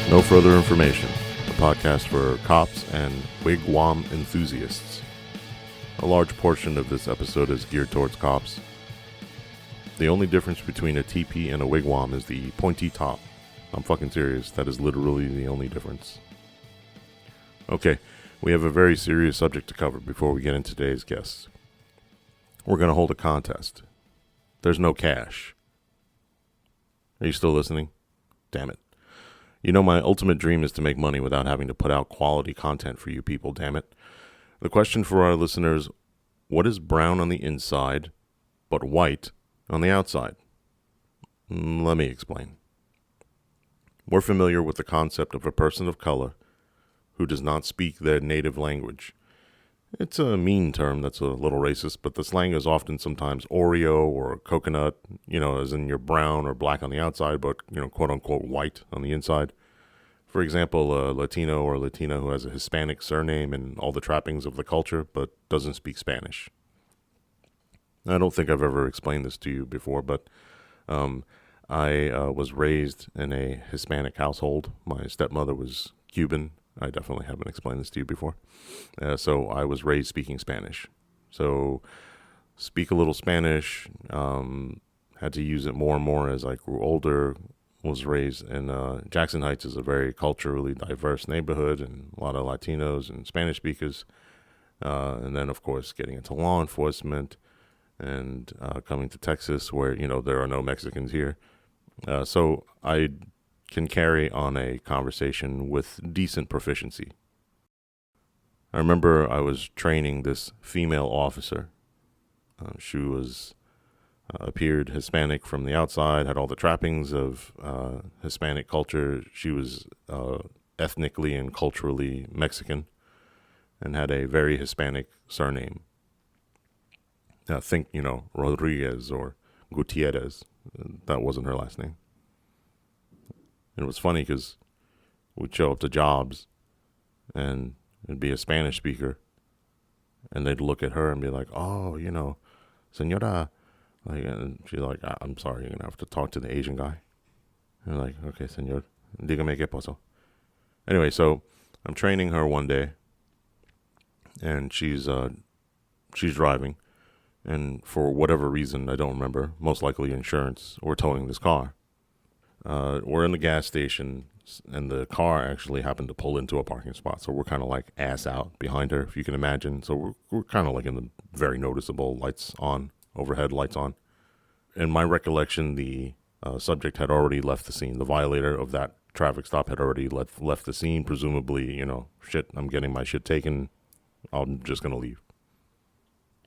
No further information. A podcast for cops and wigwam enthusiasts. A large portion of this episode is geared towards cops. The only difference between a teepee and a wigwam is the pointy top. I'm fucking serious. That is literally the only difference. Okay, we have a very serious subject to cover before we get into today's guests. We're going to hold a contest. There's no cash. Are you still listening? Damn it. You know, my ultimate dream is to make money without having to put out quality content for you people, damn it. The question for our listeners, what is brown on the inside, but white on the outside? Let me explain. We're familiar with the concept of a person of color who does not speak their native language. It's a mean term that's a little racist, but the slang is often sometimes Oreo or coconut, as in you're brown or black on the outside, but, quote unquote white on the inside. For example, a Latino or Latina who has a Hispanic surname and all the trappings of the culture, but doesn't speak Spanish. I don't think I've ever explained this to you before, but I was raised in a Hispanic household. My stepmother was Cuban. I definitely haven't explained this to you before. So I was raised speaking Spanish. So speak a little Spanish, had to use it more and more as I grew older, was raised in Jackson Heights is a very culturally diverse neighborhood and a lot of Latinos and Spanish speakers. And then, of course, getting into law enforcement and coming to Texas where, there are no Mexicans here. So I can carry on a conversation with decent proficiency. I remember I was training this female officer. She was appeared Hispanic from the outside, had all the trappings of Hispanic culture. She was ethnically and culturally Mexican and had a very Hispanic surname. Think, Rodriguez or Gutierrez. That wasn't her last name. And it was funny because we'd show up to jobs and it'd be a Spanish speaker and they'd look at her and be like, oh, senora. And she's like, I'm sorry, you're going to have to talk to the Asian guy. And I'm like, okay, señor, dígame qué pasó. Anyway, so I'm training her one day and she's driving. And for whatever reason, I don't remember, most likely insurance, we're towing this car. We're in the gas station, and the car actually happened to pull into a parking spot. So we're kind of like ass out behind her, if you can imagine. So we're kind of like in the very noticeable lights on, overhead lights on. In my recollection, the subject had already left the scene. The violator of that traffic stop had already left the scene. Presumably, shit, I'm getting my shit taken. I'm just going to leave.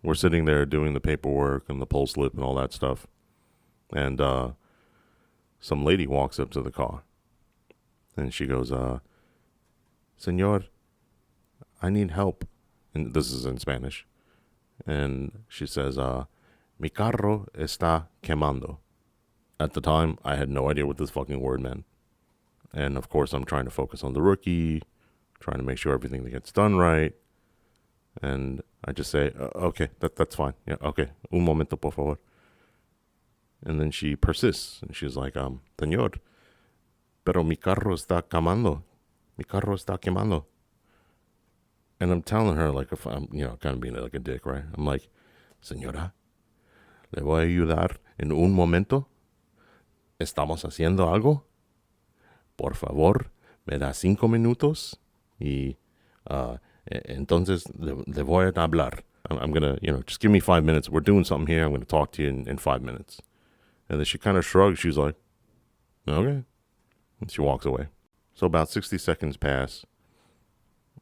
We're sitting there doing the paperwork and the poll slip and all that stuff. And some lady walks up to the car. And she goes, Señor, I need help. And this is in Spanish. And she says, Mi carro está quemando. At the time, I had no idea what this fucking word meant. And of course, I'm trying to focus on the rookie, trying to make sure everything gets done right. And I just say, okay, that's fine. Yeah, okay. Un momento, por favor. And then she persists. And she's like, Señor, pero mi carro está quemando. Mi carro está quemando. And I'm telling her, like, if I'm, kind of being like a dick, right? I'm like, Señora, le voy a ayudar en un momento. ¿Estamos haciendo algo? Por favor, me da 5 minutos y entonces le voy a hablar. I'm going to, just give me 5 minutes. We're doing something here. I'm going to talk to you in 5 minutes. And then she kind of shrugs. She's like, okay. And she walks away. So about 60 seconds pass.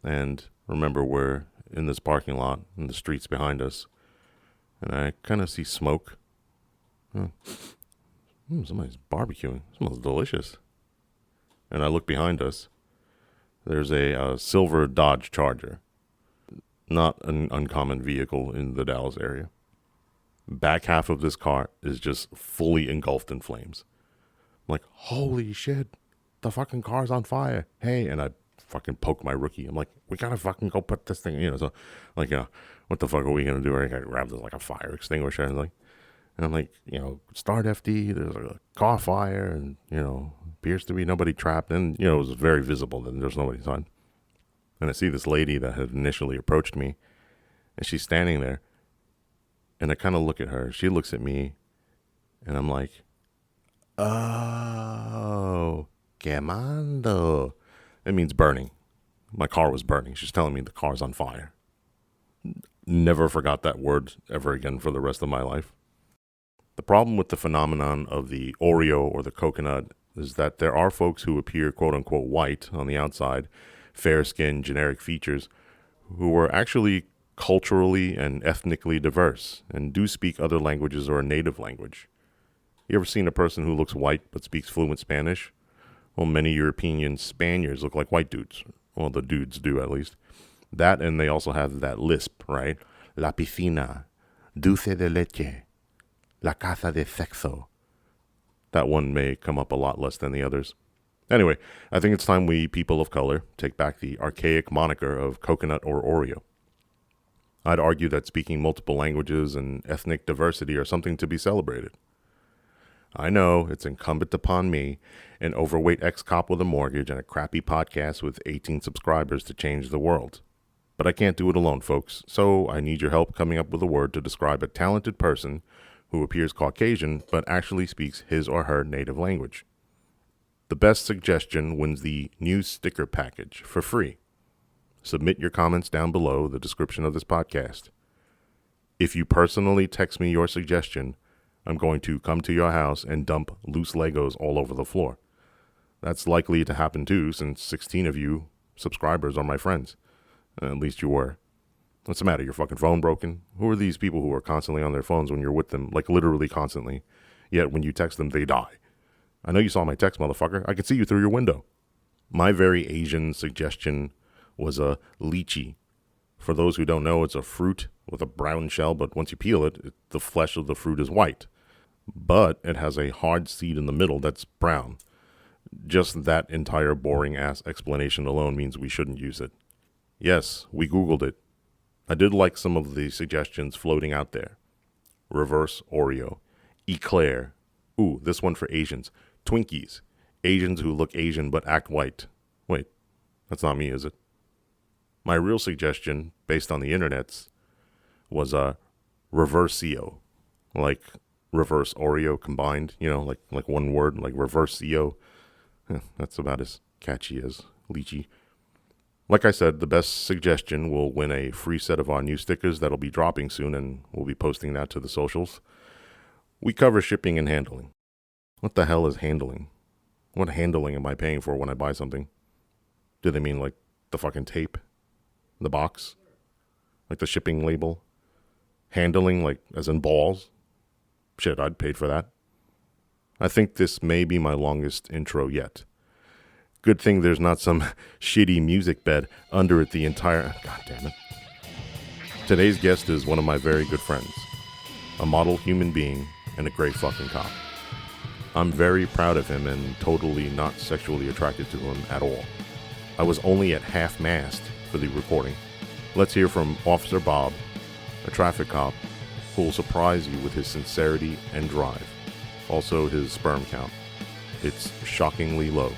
And remember, we're in this parking lot in the streets behind us. And I kind of see smoke. Somebody's barbecuing. It smells delicious. And I look behind us. There's a silver Dodge Charger. Not an uncommon vehicle in the Dallas area. Back half of this car is just fully engulfed in flames. I'm like, holy shit, the fucking car's on fire. Hey, and I fucking poke my rookie. I'm like, we gotta fucking go put this thing, so like, what the fuck are we gonna do? I gotta grab this like a fire extinguisher and I'm like, start FD, there's a car fire and, appears to be nobody trapped. And, it was very visible that there's nobody inside. And I see this lady that had initially approached me, and she's standing there. And I kind of look at her. She looks at me, and I'm like, oh, quemando. It means burning. My car was burning. She's telling me the car's on fire. Never forgot that word ever again for the rest of my life. The problem with the phenomenon of the Oreo or the coconut is that there are folks who appear quote-unquote white on the outside, fair skin, generic features, who are actually culturally and ethnically diverse and do speak other languages or a native language. You ever seen a person who looks white but speaks fluent Spanish? Well, many European Spaniards look like white dudes. Well, the dudes do at least. That, and they also have that lisp, right? La piscina, dulce de leche, la casa de sexo. That one may come up a lot less than the others. Anyway, I think it's time we, people of color, take back the archaic moniker of coconut or Oreo. I'd argue that speaking multiple languages and ethnic diversity are something to be celebrated. I know it's incumbent upon me, an overweight ex-cop with a mortgage and a crappy podcast with 18 subscribers, to change the world. But I can't do it alone, folks, so I need your help coming up with a word to describe a talented person who appears Caucasian but actually speaks his or her native language. The best suggestion wins the new sticker package for free. Submit your comments down below the description of this podcast. If you personally text me your suggestion, I'm going to come to your house and dump loose Legos all over the floor. That's likely to happen too, since 16 of you subscribers are my friends. At least you were. What's the matter? Your fucking phone broken? Who are these people who are constantly on their phones when you're with them, like literally constantly, yet when you text them, they die? I know you saw my text, motherfucker. I could see you through your window. My very Asian suggestion was a lychee. For those who don't know, it's a fruit with a brown shell, but once you peel it, the flesh of the fruit is white. But it has a hard seed in the middle that's brown. Just that entire boring-ass explanation alone means we shouldn't use it. Yes, we Googled it. I did like some of the suggestions floating out there. Reverse Oreo. Eclair. Ooh, this one for Asians. Twinkies. Asians who look Asian but act white. Wait, that's not me, is it? My real suggestion, based on the internets, was a reversio. Like reverse Oreo combined, like one word, like reversio. That's about as catchy as lychee. Like I said, the best suggestion will win a free set of our new stickers that'll be dropping soon, and we'll be posting that to the socials. We cover shipping and handling. What the hell is handling? What handling am I paying for when I buy something? Do they mean like the fucking tape? The box? Like the shipping label? Handling, like as in balls? Shit, I'd paid for that. I think this may be my longest intro yet. Good thing there's not some shitty music bed under it the entire... God damn it. Today's guest is one of my very good friends. A model human being and a great fucking cop. I'm very proud of him and totally not sexually attracted to him at all. I was only at half-mast for the recording. Let's hear from Officer Bob, a traffic cop, who will surprise you with his sincerity and drive. Also his sperm count. It's shockingly low.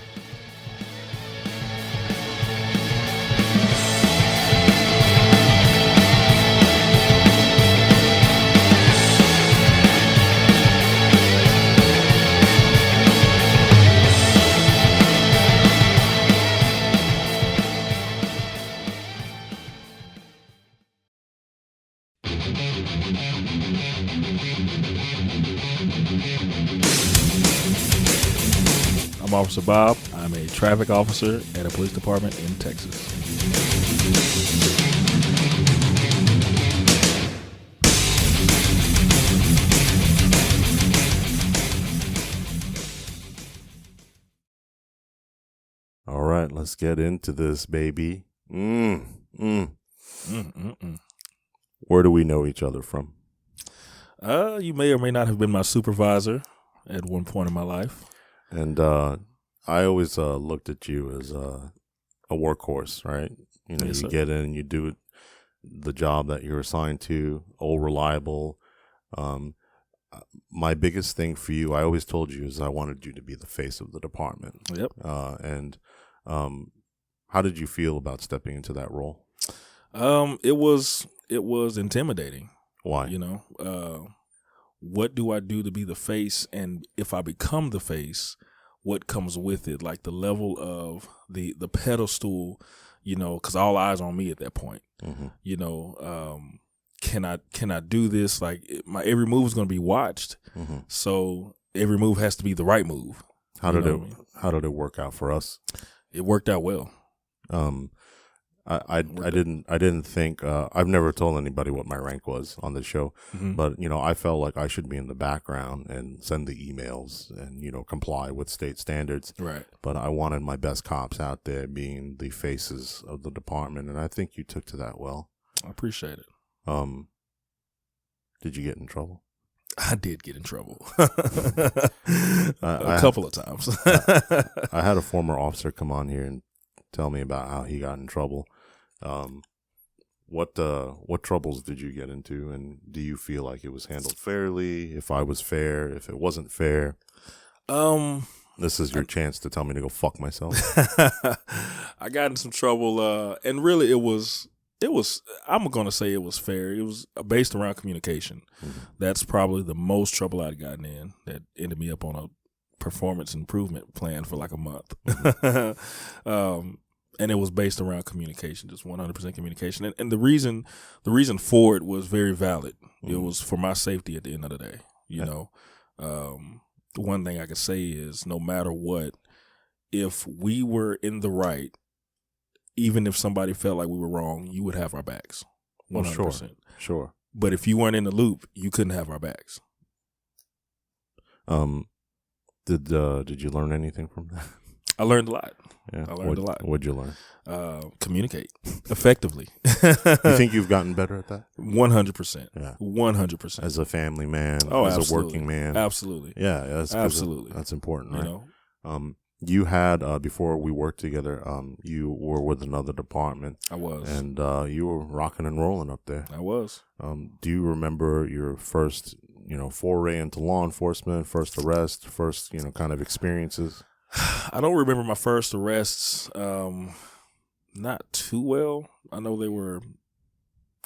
I'm Officer Bob. I'm a traffic officer at a police department in Texas. All right, let's get into this, baby. Where do we know each other from? You may or may not have been my supervisor at one point in my life. And I always looked at you as a workhorse, right? Yes, you sir. get in and you do it, the job that you're assigned to, all reliable. my biggest thing for you, I always told you, is I wanted you to be the face of the department. Yep. And how did you feel about stepping into that role? It was intimidating. Why? You know, what do I do to be the face? And if I become the face, what comes with it? Like the level of the pedestal, you know, because all eyes on me at that point. Mm-hmm. You know, can I do this? Like my every move is going to be watched, so every move has to be the right move. How did it work out for us? It worked out well. I didn't think I've never told anybody what my rank was on the show, but you know, I felt like I should be in the background and send the emails and, you know, comply with state standards. Right. But I wanted my best cops out there being the faces of the department, and I think you took to that well. I appreciate it. Did you get in trouble? I did get in trouble a couple of times. I had a former officer come on here and tell me about how he got in trouble. What troubles did you get into, and do you feel like it was handled fairly? If I was fair, if it wasn't fair? This is your chance to tell me to go fuck myself. I got in some trouble, and really it was, I'm going to say it was fair. It was based around communication. That's probably the most trouble I'd gotten in that ended me up on a performance improvement plan for like a month. And it was based around communication, just 100% communication. And the reason for it was very valid. It was for my safety at the end of the day. You know, one thing I could say is no matter what, if we were in the right, even if somebody felt like we were wrong, you would have our backs. 100%. Well, sure. But if you weren't in the loop, you couldn't have our backs. Did you learn anything from that? I learned a lot. Yeah. I learned a lot. What'd you learn? Communicate effectively. You think you've gotten better at that? 100%. Yeah. 100%. As a family man, as a working man. Absolutely. Yeah, absolutely. That's important, right? You know? You had, before we worked together, you were with another department. I was. And you were rocking and rolling up there. I was. Do you remember your first, you know, foray into law enforcement, first arrest, first, you know, kind of experiences? I don't remember my first arrests not too well. I know they were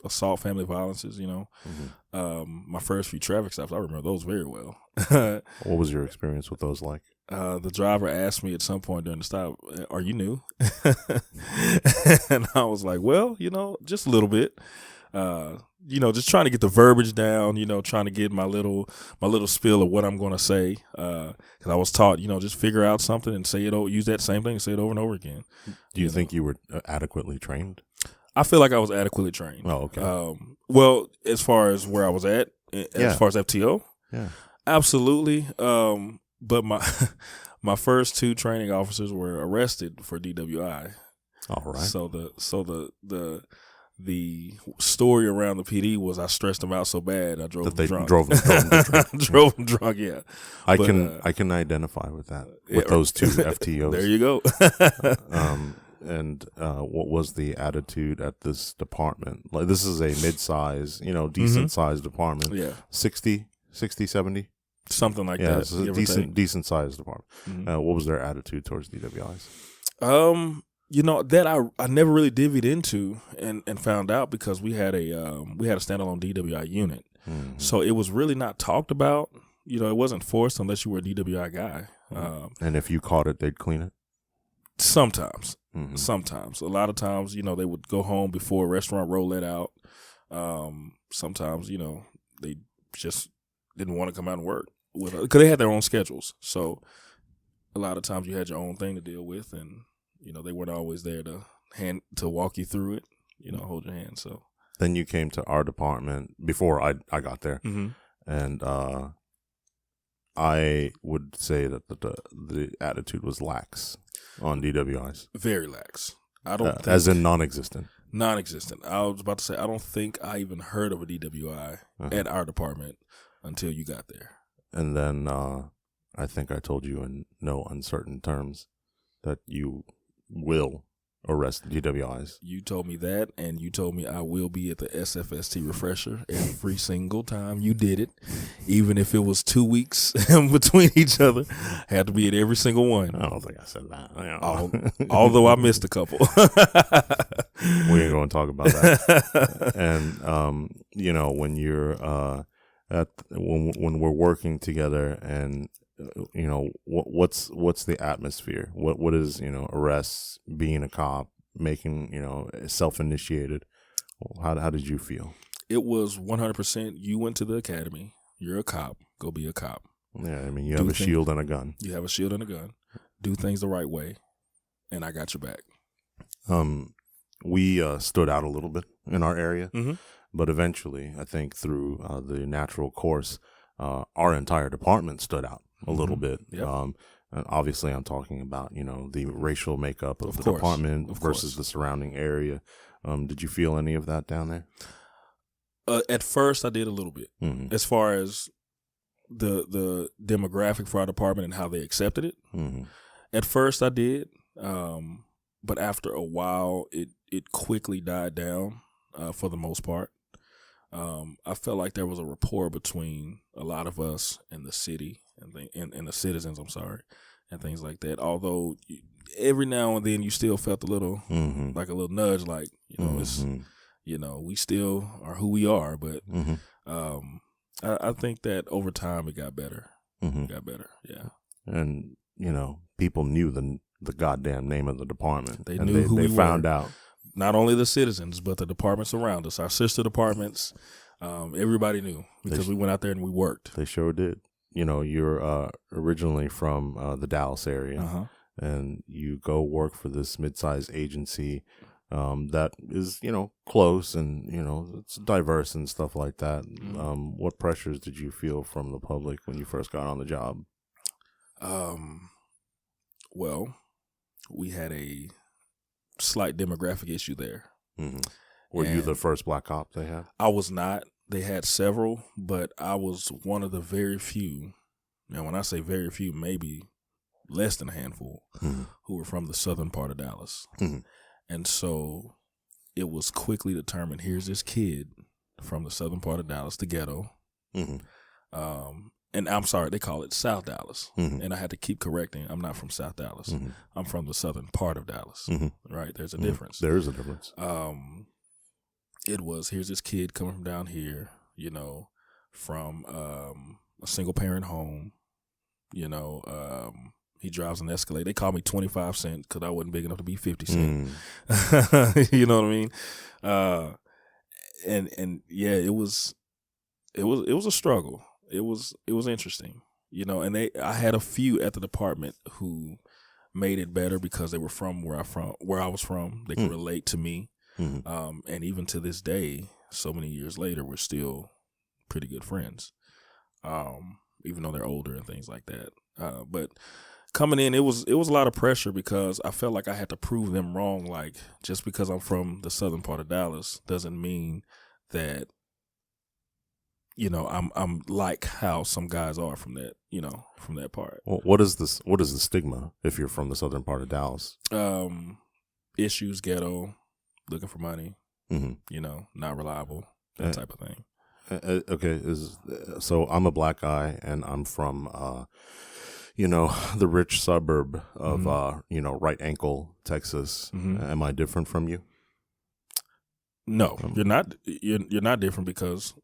assault, family violences, you know. My first few traffic stops, I remember those very well. What was your experience with those like? The driver asked me at some point during the stop, "Are you new?" And I was like, "Well, you know, just a little bit." You know, just trying to get the verbiage down, you know, trying to get my little spiel of what I'm going to say. Cause I was taught, you know, just figure out something and say it, use that same thing and say it over and over again. Do you think you were adequately trained? I feel like I was adequately trained. Oh, okay. Well, as far as where I was at, as far as FTO, yeah, absolutely. But my first two training officers were arrested for DWI. All right. So the story around the PD was I stressed them out so bad I drove them drunk. Drove them drunk. Yeah. I can identify with that, with those two FTOs. There you go. And what was the attitude at this department? Like, this is a mid-size, you know, decent-sized department. Yeah. 60, 70? Something like that. Yeah, it's a decent-sized department. What was their attitude towards DWIs? You know, that I never really divvied into and found out because we had a standalone DWI unit. So it was really not talked about. You know, it wasn't forced unless you were a DWI guy. And if you caught it, they'd clean it? Sometimes. Sometimes. A lot of times, you know, they would go home before a restaurant rolled out. Sometimes, you know, they just didn't want to come out and work because they had their own schedules. So a lot of times you had your own thing to deal with, and you know, they weren't always there to walk you through it, you know, hold your hand. So then you came to our department before I got there. And I would say that the attitude was lax on DWIs. Very lax. I don't think, as in non-existent. Non-existent. I was about to say I don't think I even heard of a DWI at our department until you got there. And then I think I told you in no uncertain terms that you will arrest DWIs. You told me that, and you told me I will be at the SFST refresher every single time you did it, even if it was 2 weeks between each other. I had to be at every single one. I don't think I said that. Although I missed a couple. We ain't going to talk about that. And when you're when we're working together, and what's the atmosphere? What is arrests, being a cop, making self-initiated? How did you feel? It was 100%. You went to the academy. You're a cop. Go be a cop. Yeah, I mean, you have a shield and a gun. You have a shield and a gun. Do things the right way, and I got your back. We stood out a little bit in our area, mm-hmm. but eventually, I think through the natural course, our entire department stood out a little bit. Yep. And obviously, I'm talking about the racial makeup of the course. department Of versus course. the surrounding area. Did you feel any of that down there? At first, I did a little bit. Mm-hmm. As far as the demographic for our department and how they accepted it. Mm-hmm. At first, I did, but after a while, it quickly died down for the most part. I felt like there was a rapport between a lot of us and the city and the citizens. I'm sorry, and things like that. Although every now and then you still felt a little Mm-hmm. like a little nudge, like it's we still are who we are. But Mm-hmm. I think that over time it got better. Mm-hmm. It got better, yeah. And people knew the goddamn name of the department. They and knew who they we found were. out. Not only the citizens, but the departments around us, our sister departments. Everybody knew because we went out there and we worked. They sure did. You're originally from the Dallas area, Uh-huh. and you go work for this mid-sized agency that is, close and, it's diverse and stuff like that. Mm-hmm. What pressures did you feel from the public when you first got on the job? Well, we had a slight demographic issue there. Mm-hmm. Were you the first black cop they had? I was not. They had several, but I was one of the very few. Now, when I say very few, maybe less than a handful, who were from the southern part of Dallas. Mm-hmm. And so it was quickly determined, here's this kid from the southern part of Dallas, the ghetto. Mm-hmm. And I'm sorry, they call it South Dallas. Mm-hmm. And I had to keep correcting. I'm not from South Dallas. Mm-hmm. I'm from the southern part of Dallas. Mm-hmm. Right? There's a Mm-hmm. difference. There is a difference. It was, here's this kid coming from down here, from a single parent home. He drives an Escalade. They call me 25 cents because I wasn't big enough to be 50 cents. You know what I mean? And yeah, it was a struggle. It was interesting, and I had a few at the department who made it better because they were from where I was from. They could relate to me. Mm-hmm. And even to this day, so many years later, we're still pretty good friends. Even though they're older and things like that. But coming in, it was a lot of pressure because I felt like I had to prove them wrong. Like, just because I'm from the southern part of Dallas doesn't mean that, I'm like how some guys are from that, from that part. Well, what is the stigma if you're from the southern part of Dallas? Issues, ghetto, looking for money, not reliable, that type of thing. Okay, so I'm a black guy and I'm from the rich suburb of Right Ankle, Texas. Mm-hmm. Am I different from you? No, you're not. You're not different because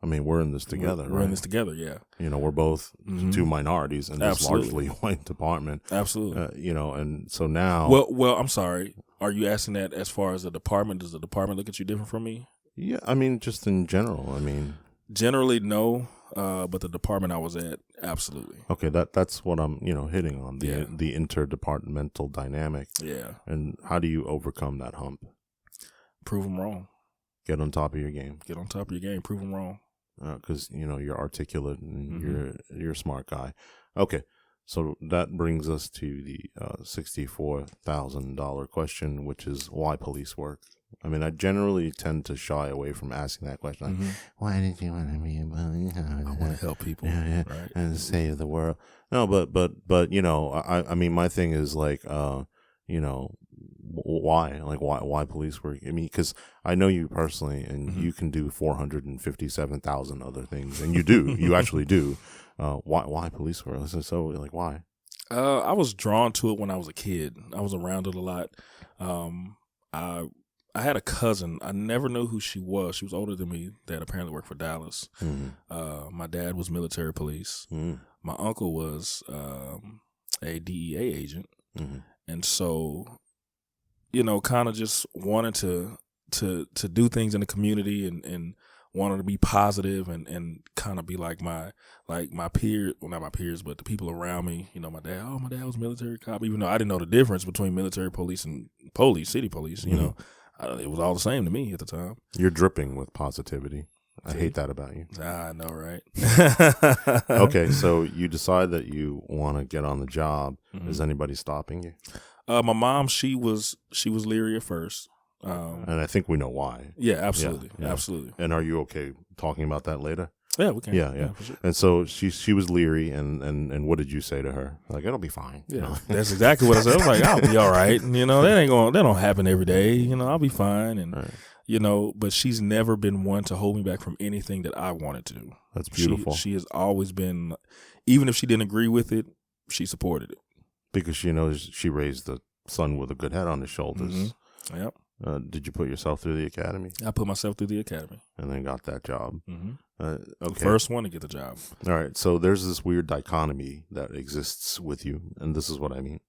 I mean, we're in this together. We're in this together, yeah. We're both two minorities in this largely white department. Absolutely. And so now. Well, I'm sorry. Are you asking that as far as the department? Does the department look at you different from me? Yeah, I mean, just in general. I mean, generally no, but the department I was at, absolutely. Okay, that's what I'm hitting on the interdepartmental dynamic. Yeah. And how do you overcome that hump? Prove them wrong. Get on top of your game. Get on top of your game. Prove them wrong. Because you're articulate and you're a smart guy. Okay, so that brings us to the $64,000 question, which is why police work. I mean, I generally tend to shy away from asking that question. Like, why did you want to be a police officer? I want to help people, right? And save the world. No, but I mean, my thing is like, why? Like, why police work? I mean, because I know you personally, and you can do 457,000 other things, and you do. You actually do. Why police work? So, like, why? I was drawn to it when I was a kid. I was around it a lot. I had a cousin. I never knew who she was. She was older than me. That apparently worked for Dallas. My dad was military police. My uncle was a DEA agent, and so, you know, kind of just wanted to do things in the community and wanted to be positive and kind of be like my peer, well, not my peers, but the people around me. You know, my dad was a military cop, even though I didn't know the difference between military police and city police. You know, it was all the same to me at the time. You're dripping with positivity. I hate that about you. I know, right? Okay, so you decide that you want to get on the job. Is anybody stopping you? My mom, she was leery at first. And I think we know why. Yeah, absolutely. Yeah. Absolutely. And are you okay talking about that later? Yeah, we can. Yeah. For sure. And so she was leery, and what did you say to her? Like, it'll be fine. Yeah, you know? That's exactly what I said. I was like, I'll be all right. You know, that don't happen every day. You know, I'll be fine. And right. You know, but she's never been one to hold me back from anything that I wanted to do. That's beautiful. She has always been, even if she didn't agree with it, she supported it. Because she knows she raised a son with a good head on his shoulders. Yep. Did you put yourself through the academy? I put myself through the academy. And then got that job. Okay. The first one to get the job. All right. So there's this weird dichotomy that exists with you. And this is what I mean.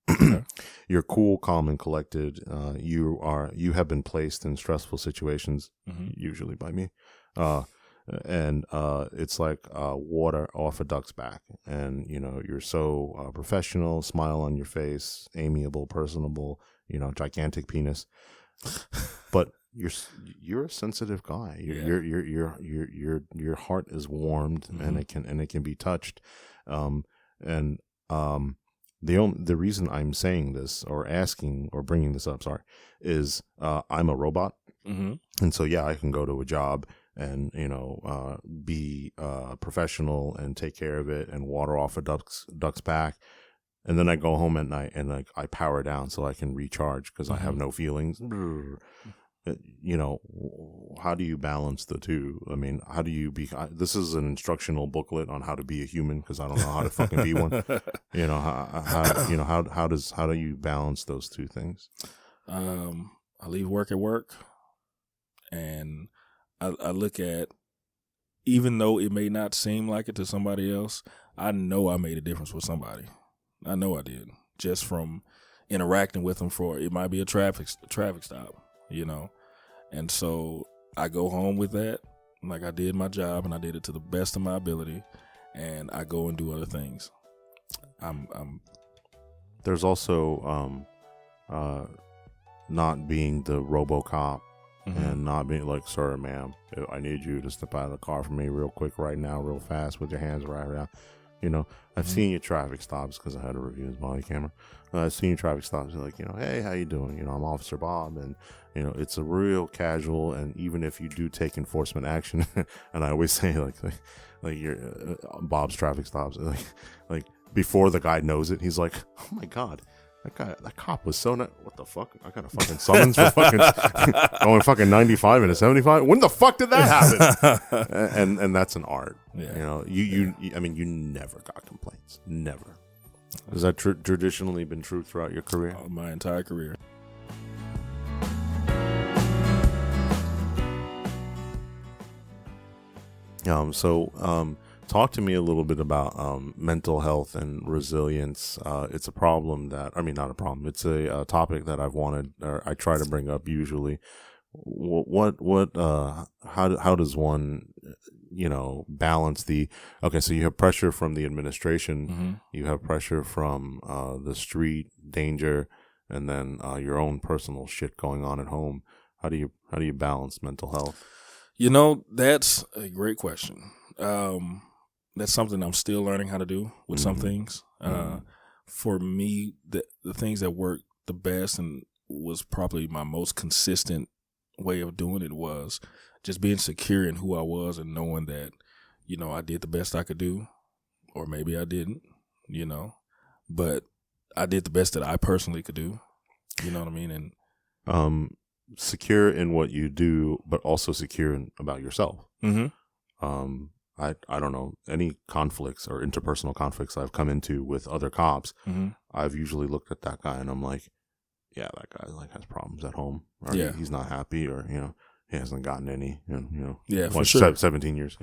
You're cool, calm, and collected. You have been placed in stressful situations, usually by me. And it's like water off a duck's back. And, you know, you're so professional, smile on your face, amiable, personable, you know, gigantic penis. But you're a sensitive guy. Your heart is warmed, and it can be touched. The reason I'm saying this or asking or bringing this up, is I'm a robot, and so I can go to a job and, you know, be professional and take care of it and water off a duck's back. And then I go home at night and I power down so I can recharge because I have no feelings. You know, how do you balance the two? I mean, how do you be? This is an instructional booklet on how to be a human because I don't know how to fucking be one. You know, how do you balance those two things? I leave work at work, and I look at, even though it may not seem like it to somebody else, I know I made a difference with somebody. I know I did, just from interacting with them it might be a traffic stop, you know. And so I go home with that, like I did my job and I did it to the best of my ability, and I go and do other things. There's also not being the RoboCop and not being like, sir, ma'am, I need you to step out of the car for me real quick right now, real fast with your hands right around. You know, I've seen your traffic stops because I had to review his body camera. I've seen your traffic stops. You're like, you know, hey, how you doing? You know, I'm Officer Bob, and you know, it's a real casual. And even if you do take enforcement action, and I always say like your Bob's traffic stops, like before the guy knows it, he's like, oh my god. That cop was so what the fuck? I got a fucking summons for fucking going fucking 95 and a 75. When the fuck did that happen? and that's an art. Yeah. You know, I mean, you never got complaints. Never. Has that traditionally been true throughout your career? My entire career. Talk to me a little bit about mental health and resilience. It's a problem not a problem. It's a topic that I try to bring up usually. How does one, you know, balance so you have pressure from the administration, you have pressure from the street danger, and then your own personal shit going on at home. How do you balance mental health? You know, that's a great question. That's something I'm still learning how to do with some things. For me, the things that worked the best and was probably my most consistent way of doing it was just being secure in who I was and knowing that, you know, I did the best I could do, or maybe I didn't, you know, but I did the best that I personally could do. You know what I mean? secure in what you do, but also secure about yourself. I don't know, any conflicts or interpersonal conflicts I've come into with other cops, I've usually looked at that guy and I'm like, yeah, that guy like has problems at home, or he's not happy, or he hasn't gotten any, for sure. 17 years,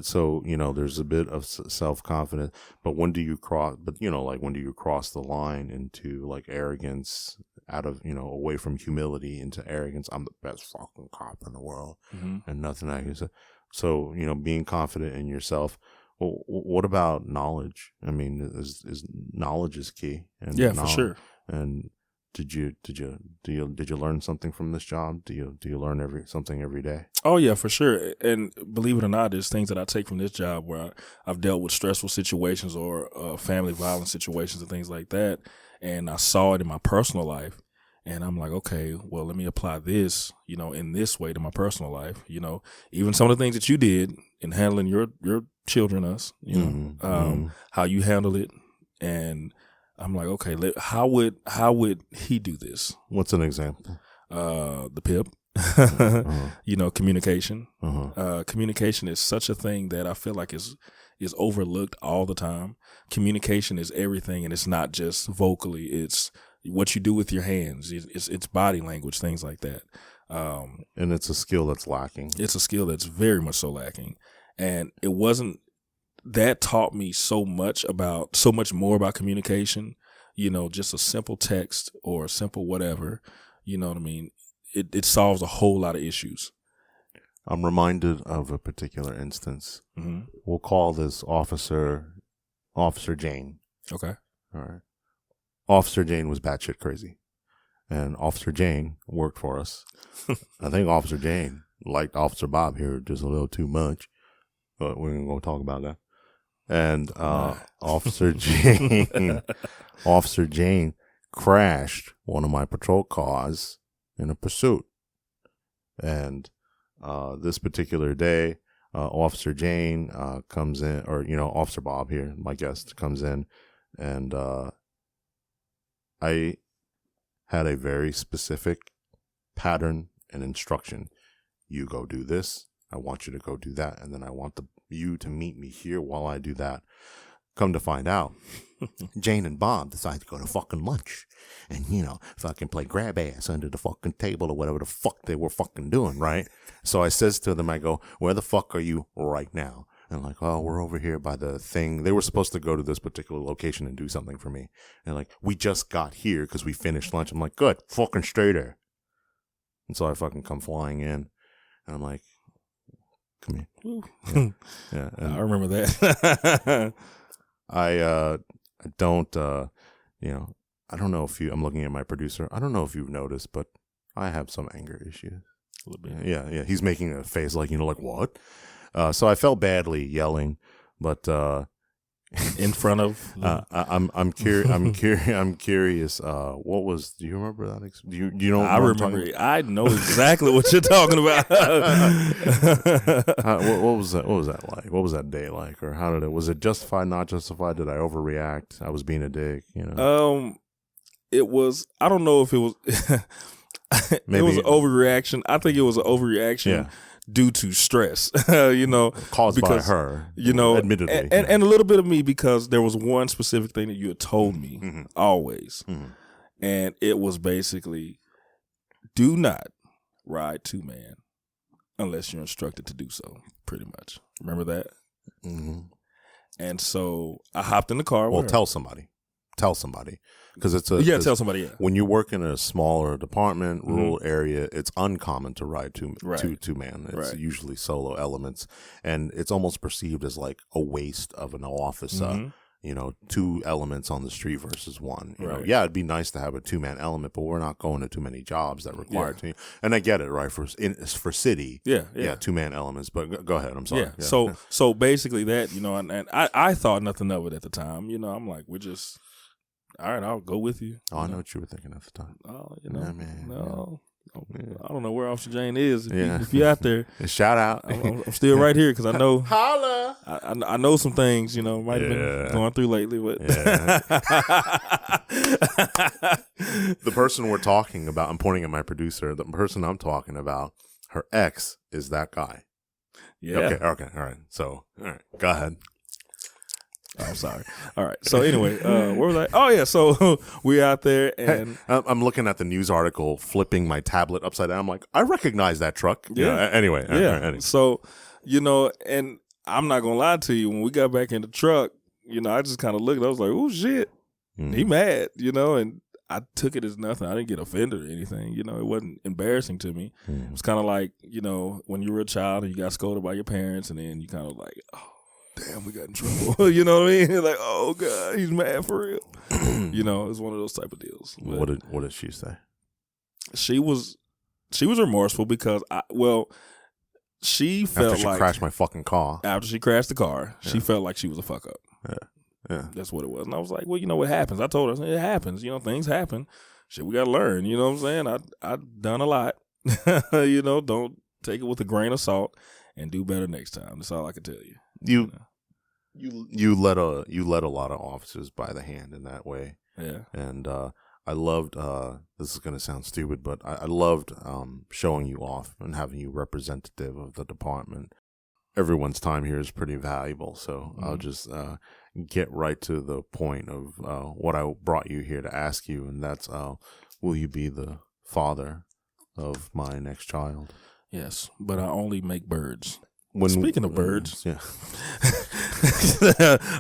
so there's a bit of self-confidence, but when do you cross? But when do you cross the line into like arrogance, out of away from humility into arrogance? I'm the best fucking cop in the world, and nothing I can say. So, being confident in yourself. Well, what about knowledge? I mean, is knowledge is key. And for sure. And did you learn something from this job? Do you learn something every day? Oh yeah, for sure. And believe it or not, there's things that I take from this job where I've dealt with stressful situations or family violence situations and things like that, and I saw it in my personal life. And I'm like, okay, well, let me apply this, in this way to my personal life. Even some of the things that you did in handling your children, how you handled it. And I'm like, okay, how would he do this? What's an example? The PIP, communication. Communication is such a thing that I feel like is overlooked all the time. Communication is everything, and it's not just vocally. It's what you do with your hands. It's body language, things like that. And it's a skill that's lacking. It's a skill that's very much so lacking. And it wasn't, that taught me so much more about communication, just a simple text or a simple whatever, you know what I mean? It solves a whole lot of issues. I'm reminded of a particular instance. We'll call this Officer Jane. Okay. All right. Officer Jane was batshit crazy, and Officer Jane worked for us. I think Officer Jane liked Officer Bob here just a little too much, but we're going to talk about that. And Officer Jane crashed one of my patrol cars in a pursuit. And this particular day, Officer Jane comes in, or Officer Bob here, my guest, comes in, and I had a very specific pattern and instruction. You go do this. I want you to go do that. And then I want you to meet me here while I do that. Come to find out, Jane and Bob decide to go to fucking lunch and, fucking play grab ass under the fucking table or whatever the fuck they were fucking doing, right? So I says to them, I go, where the fuck are you right now? And like, oh, we're over here by the thing. They were supposed to go to this particular location and do something for me. And like, we just got here because we finished lunch. I'm like, good, fucking stay there. And so I fucking come flying in. And I'm like, come here. Yeah. I remember that. I don't, I don't know if I'm looking at my producer. I don't know if you've noticed, but I have some anger issues. A little bit. Yeah. He's making a face like, like what? So I felt badly yelling, but in front of. I'm curious. What was? Do you remember that? Do you know? I remember. I know exactly what you're talking about. What was that? What was that like? What was that day like? Or how did it? Was it justified? Not justified? Did I overreact? I was being a dick. It was. I don't know if it was. Maybe it was an overreaction. I think it was an overreaction. Yeah. Due to stress, caused by her, admittedly, and a little bit of me, because there was one specific thing that you had told me always, and it was basically, do not ride two-man unless you're instructed to do so. Pretty much, remember that? And so I hopped in the car. Well, tell somebody. Because it's tell somebody. Yeah. When you work in a smaller department, rural area, it's uncommon to ride two man. It's usually solo elements, and it's almost perceived as like a waste of an officer. Two elements on the street versus one. Yeah, it'd be nice to have a 2-man element, but we're not going to too many jobs that require two. And I get it, right? For city, yeah, 2-man elements. But go ahead. I'm sorry. Yeah. So basically that, and I thought nothing of it at the time. I'm like, we're just. All right, I'll go with you. Oh, I know what you were thinking at the time. Oh, man. No. Yeah. I don't know where Officer Jane is. If you're out there. Shout out. I'm still right here because I know. Holla. I know some things, might have been going through lately. But The person we're talking about, I'm pointing at my producer. The person I'm talking about, her ex is that guy. Yeah. Okay. All right. So, all right. Go ahead. Oh, I'm sorry. All right. So anyway, where was I? Oh yeah. So we out there, and hey, I'm looking at the news article, flipping my tablet upside down. I'm like, I recognize that truck. Yeah. Anyway. Yeah. Anyway. So, and I'm not gonna lie to you. When we got back in the truck, I just kind of looked. I was like, oh shit, he mad, and I took it as nothing. I didn't get offended or anything. It wasn't embarrassing to me. It was kind of like, when you were a child and you got scolded by your parents, and then you kind of like, oh, damn, we got in trouble. You know what I mean? Like, oh God, he's mad for real. It's one of those type of deals. But what did she say? She was remorseful because she felt after she crashed my fucking car. After she crashed the car, she felt like she was a fuck up. Yeah. That's what it was. And I was like, well, what happens? I told her, I said, it happens. Things happen. Shit, we got to learn. You know what I'm saying? I've done a lot. Don't take it with a grain of salt and do better next time. That's all I can tell you. You let a lot of officers by the hand in that way. Yeah. And I loved, this is going to sound stupid, but I loved showing you off and having you representative of the department. Everyone's time here is pretty valuable, so I'll just get right to the point of what I brought you here to ask you, and that's, will you be the father of my next child? Yes, but I only make birds. Speaking of birds, yeah.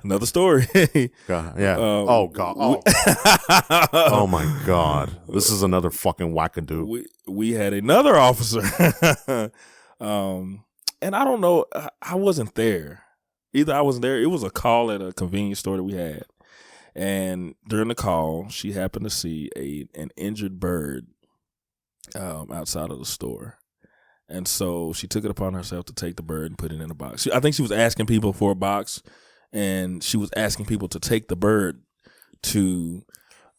Another story. God, yeah. Oh God. Oh. Oh my God. This is another fucking wackadoo. We had another officer, and I don't know. I wasn't there. Either I wasn't there. It was a call at a convenience store that we had, and during the call, she happened to see an injured bird outside of the store. And so she took it upon herself to take the bird and put it in a box. I think she was asking people for a box, and she was asking people to take the bird to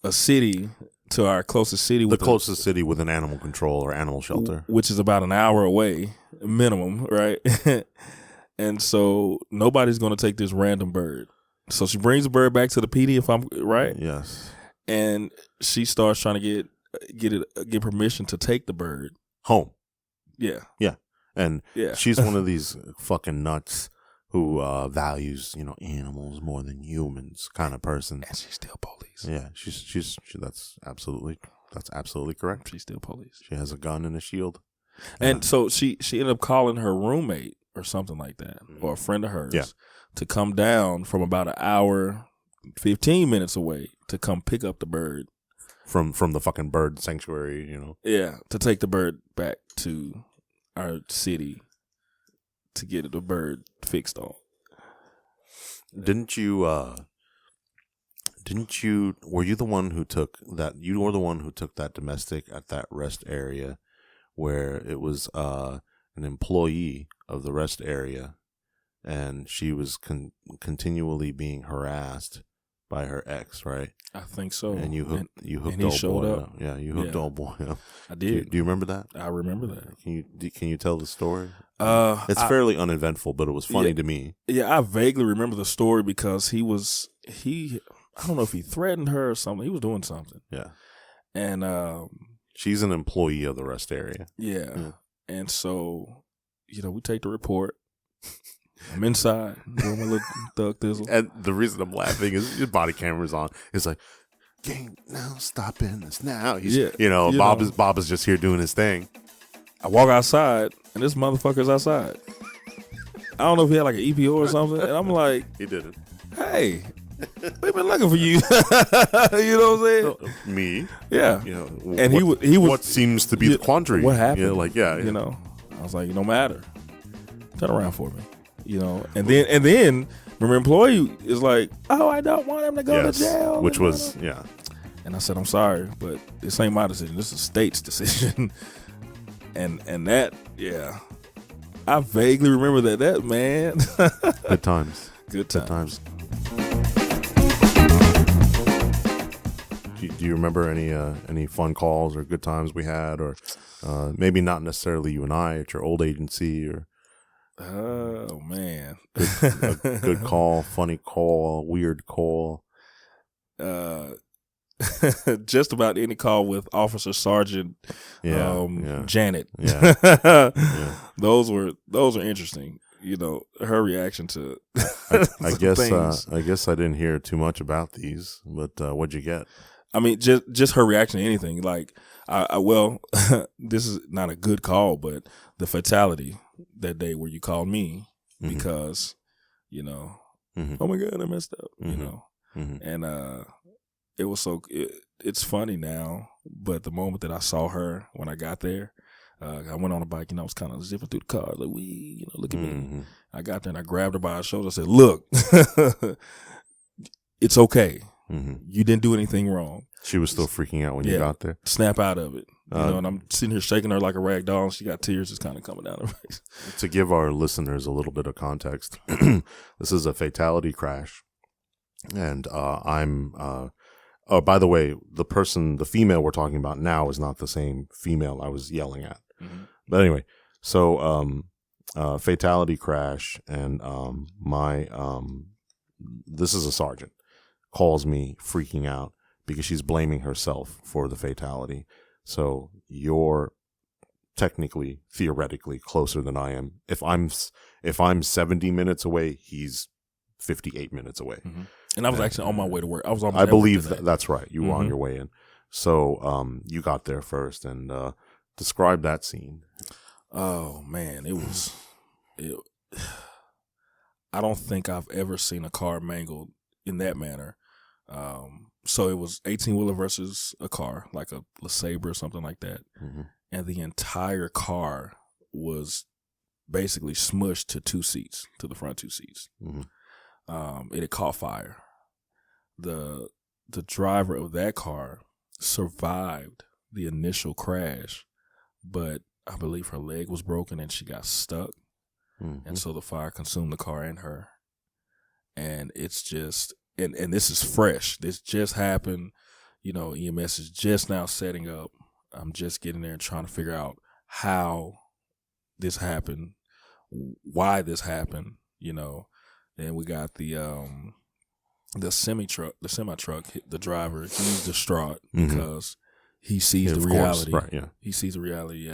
a city, to our closest city. The closest city with an animal control or animal shelter. Which is about an hour away, minimum, right? And so nobody's going to take this random bird. So she brings the bird back to the PD, if I'm right. Yes. And she starts trying to get permission to take the bird home. Yeah. Yeah. And she's one of these fucking nuts who values, animals more than humans kind of person. And she's still police. Yeah. She's that's absolutely correct. She's still police. She has a gun and a shield. And so she ended up calling her roommate or something like that, or a friend of hers, to come down from about an hour, 15 minutes away to come pick up the bird. From the fucking bird sanctuary, Yeah, to take the bird back to our city to get the bird fixed on. Didn't you, were you the one who took that, you were the one who took that domestic at that rest area where it was an employee of the rest area and she was continually being harassed by her ex, right? I think so. And you hooked and old he showed boy up. Yeah, you hooked old boy up. I did. Do you remember that? I remember that. Can you tell the story? It's fairly uneventful, but it was funny to me. Yeah, I vaguely remember the story because he I don't know if he threatened her or something. He was doing something. Yeah. And she's an employee of the rest area. Yeah. And so, we take the report. I'm inside doing my little thug thizzle. And the reason I'm laughing is his body camera's on. It's like, gang, now stopping this now. Bob is just here doing his thing. I walk outside and this motherfucker's outside. I don't know if he had like an EPO or something. And I'm like, he did it. Hey, we've been looking for you. You know what I'm saying? Me? Yeah. And he was. What seems to be the quandary? What happened? I was like, no matter. Turn around for me. And then remember, employee is like, oh, I don't want him to go to jail. Which was, And I said, I'm sorry, but this ain't my decision. This is the state's decision. and that, I vaguely remember that man. Good times. Good times. Do you remember any fun calls or good times we had, or maybe not necessarily you and I at your old agency, or oh man, a good call, funny call, weird call? just about any call with Officer Sergeant Janet. Yeah. Yeah. Those were interesting. You know, her reaction to I guess I didn't hear too much about these, but what'd you get? I mean, just her reaction to anything. Like, well, this is not a good call, but the fatality that day where you called me because, you know, oh my God, I messed up, you know, and it was it's funny now, but the moment that I saw her when I got there, I went on a bike and I was kind of zipping through the car, like, look at me. I got there and I grabbed her by her shoulder and said, look, it's okay. You didn't do anything wrong. She was still freaking out when you got there. Snap out of it. You know, and I'm sitting here shaking her like a rag doll, and she got tears just kind of coming down her face. To give our listeners a little bit of context, this is a fatality crash. And by the way, the female we're talking about now is not the same female I was yelling at. But anyway, so fatality crash, and this is a sergeant, calls me freaking out because she's blaming herself for the fatality. So you're technically, theoretically closer than I am. If I'm 70 minutes away, he's 58 minutes away. And I was actually on my way to work. I believe that's right. You were on your way in. So you got there first, and describe that scene. Oh man, it was. I don't think I've ever seen a car mangled in that manner. So it was 18-wheeler versus a car, like a LeSabre or something like that. And the entire car was basically smushed to the front two seats. It had caught fire. The driver of that car survived the initial crash, but I believe her leg was broken and she got stuck. And so the fire consumed the car and her. And it's just... And this is fresh. This just happened. You know, EMS is just now setting up. I'm just getting there and trying to figure out how this happened, why this happened, you know. And we got the semi truck hit the driver. He's distraught because he sees the reality. Right, yeah. He sees the reality,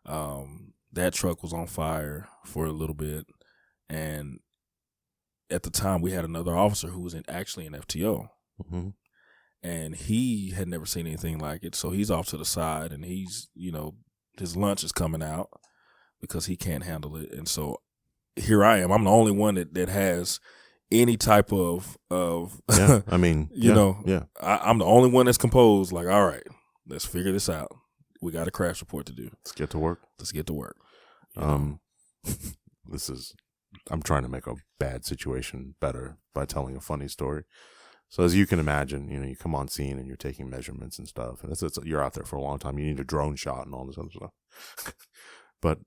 that truck was on fire for a little bit, and at the time, we had another officer who was actually an FTO, and he had never seen anything like it. So he's off to the side, and he's, you know, his lunch is coming out because he can't handle it. And so here I am. I'm the only one that has any type of I mean, I'm the only one that's composed. Like, all right, let's figure this out. We got a crash report to do. Let's get to work. I'm trying to make a bad situation better by telling a funny story. So as you can imagine, you know, you come on scene and you're taking measurements and stuff, and you're out there for a long time. You need a drone shot and all this other stuff. But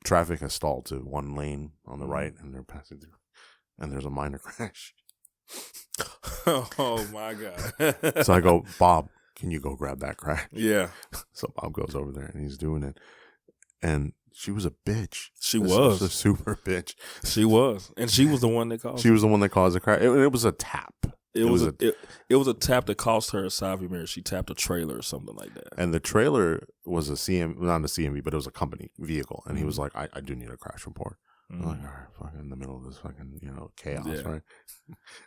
traffic has stalled to one lane on the right, and they're passing through, and there's a minor crash. Oh my God! So I go, Bob, can you go grab that crash? Yeah. So Bob goes over there and he's doing it, and she was a bitch. She was a super bitch. She was, and she was the one that caused. She was the one that caused the crash. It was a tap. It was a tap that cost her a suave mirror. She tapped a trailer or something like that. And the trailer was not a CMV, but it was a company vehicle. And he was like, I do need a crash report. I'm like, all right, fucking in the middle of this fucking, you know, chaos, right?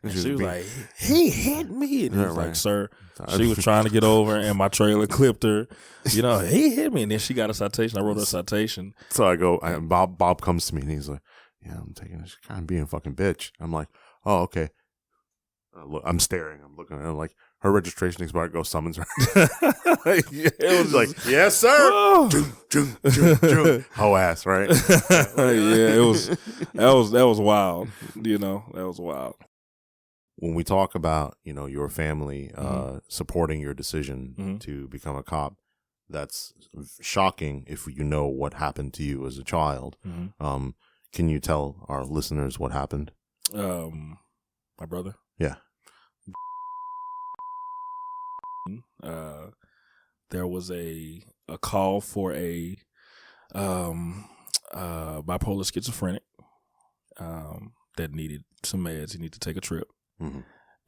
And she was like, he hit me. And he was like, sir, she was trying to get over and my trailer clipped her. You know, he hit me. And then she got a citation. I wrote her a citation. So I go, Bob comes to me and he's like, yeah, I'm taking this kind of being a fucking bitch. I'm like, oh, okay. Look, I'm staring. I'm looking at her. I'm like, her registration expired. Go summons her. It was like, yes, sir. Whole ass, right? Yeah, that was wild. You know, that was wild. When we talk about, you know, your family supporting your decision to become a cop, that's shocking if you know what happened to you as a child. Can you tell our listeners what happened? My brother. Yeah. There was a call for a bipolar schizophrenic that needed some meds. He needed to take a trip.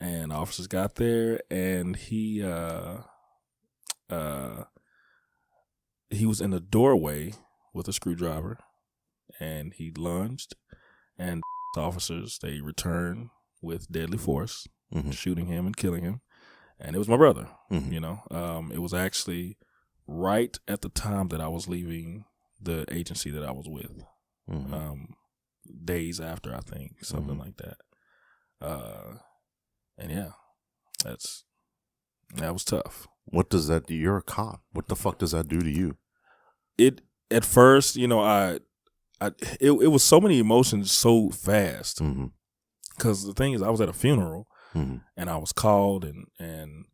And officers got there, and he was in the doorway with a screwdriver, and he lunged, and officers, they returned with deadly force, shooting him and killing him. And it was my brother, you know. It was actually right at the time that I was leaving the agency that I was with. Days after, I think, something like that. And yeah, that was tough. What does that do? You're a cop. What the fuck does that do to you? It, at first, you know, it was so many emotions so fast. Because the thing is, I was at a funeral, and I was called, and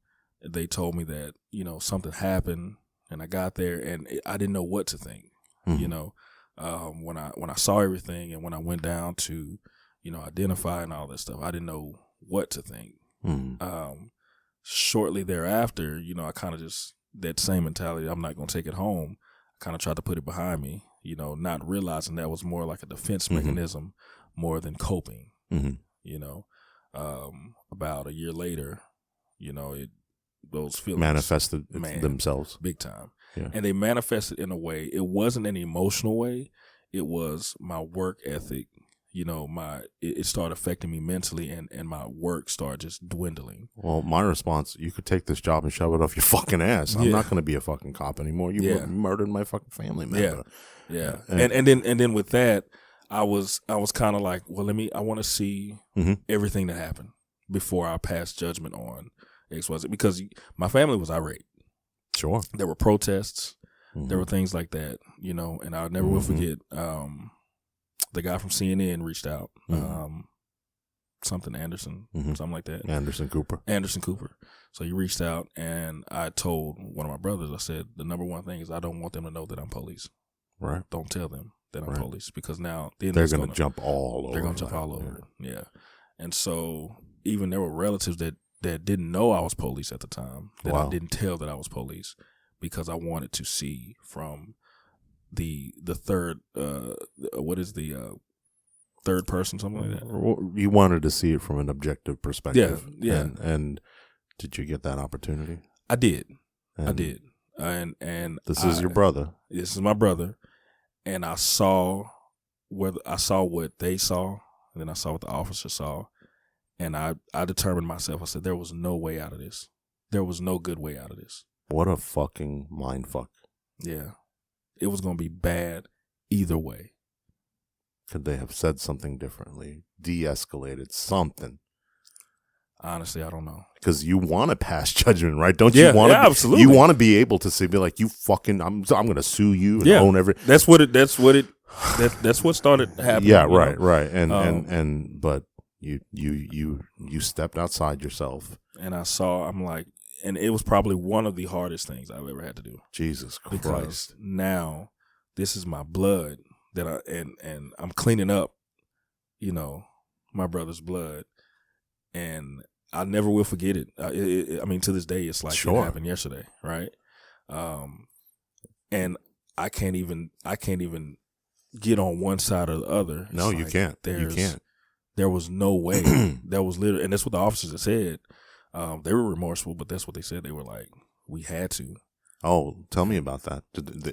they told me that, you know, something happened, and I got there, and I didn't know what to think. You know, when I saw everything, and when I went down to, you know, identify and all that stuff, I didn't know what to think. Shortly thereafter, you know, I kind of just, that same mentality, I'm not going to take it home, I kind of tried to put it behind me, you know, not realizing that was more like a defense mechanism more than coping. You know, about a year later, you know, those feelings manifested themselves big time. Yeah. And they manifested in a way, it wasn't an emotional way, it was my work ethic. You know, it started affecting me mentally, and my work started just dwindling. Well, my response, you could take this job and shove it off your fucking ass. I'm not going to be a fucking cop anymore. You murdered my fucking family member. Yeah. And then with that, I was kind of like, well, I want to see everything that happened before I pass judgment on XYZ, because my family was irate. Sure. There were protests. There were things like that, you know, and I never will forget, the guy from CNN reached out, something Anderson, something like that. Anderson Cooper. So he reached out, and I told one of my brothers, I said, the number one thing is I don't want them to know that I'm police. Right. Don't tell them that I'm police, because now they're going to jump all over. They're going to jump all over. Yeah. And so even there were relatives that didn't know I was police at the time, that I didn't tell that I was police, because I wanted to see from the third, what is the third person, something like that. You wanted to see it from an objective perspective. Yeah. And did you get that opportunity? I did. And I did. And this is your brother. This is my brother. And I saw what they saw, and then I saw what the officer saw. And I determined myself, I said, there was no way out of this. There was no good way out of this. What a fucking mind fuck. Yeah. It was going to be bad either way. Could they have said something differently? De-escalated something? Honestly, I don't know. Because you want to pass judgment, right? Don't you want to? Yeah, absolutely. You want to be able to say, be like, you fucking, I'm going to sue you and own everything. That's what started happening. Yeah, right. And but you stepped outside yourself. And I'm like, and it was probably one of the hardest things I've ever had to do. Jesus Christ. Because now this is my blood that and I'm cleaning up, you know, my brother's blood, and I never will forget it. I mean, to this day, it's like it happened yesterday, right? And I can't even get on one side or the other. No, you can't. You can't. There was no way. That was literally, and that's what the officers had said. They were remorseful, but that's what they said. They were like, we had to. Oh, tell me about that.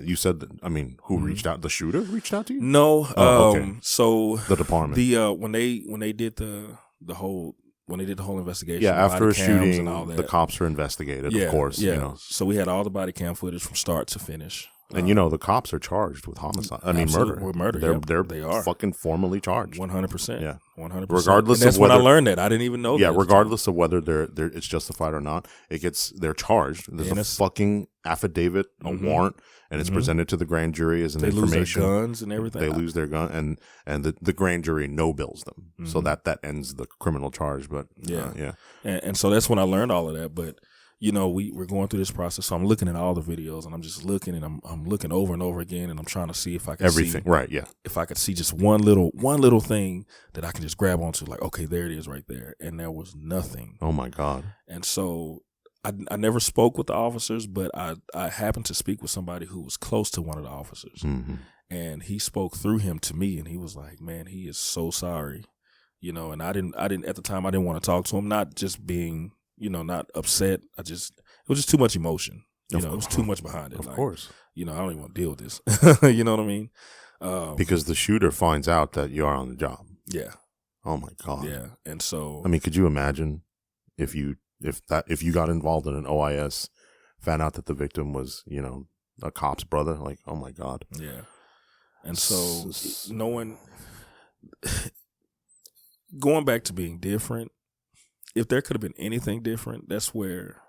You said that, I mean, who reached out? The shooter reached out to you? No. Okay. So the department. When they did the whole investigation. Yeah, after a shooting, and all that, the cops were investigated, of course. Yeah. You know. So we had all the body cam footage from start to finish. And you know, the cops are charged with homicide. I mean, murder. With murder. They are fucking formally charged. 100%. Yeah, 100%. Regardless, and that's of whether, when I learned that. I didn't even know. Yeah, regardless of whether it's justified or not, they're charged. There's a fucking affidavit, a warrant, and it's presented to the grand jury as an information. They lose their guns and everything. They lose their gun, and the grand jury no bills them. So that ends the criminal charge. But yeah. And so that's when I learned all of that. But you know, we're going through this process. So I'm looking at all the videos, and I'm just looking, and I'm looking over and over again, and I'm trying to see if I can everything. Right? Yeah. If I could see just one little thing that I can just grab onto, like, okay, there it is, right there, and there was nothing. Oh my God. And so I never spoke with the officers, but I happened to speak with somebody who was close to one of the officers, and he spoke through him to me, and he was like, "Man, he is so sorry And I didn't at the time, I didn't want to talk to him, not just being, not upset. It was just too much emotion. It was too much behind it. Of course. I don't even want to deal with this. You know what I mean? Because the shooter finds out that you are on the job. Yeah. Oh my God. Yeah. And so, I mean, could you imagine if you got involved in an OIS, found out that the victim was, a cop's brother? Like, oh my God. Yeah. And so knowing, going back to being different, if there could have been anything different, that's where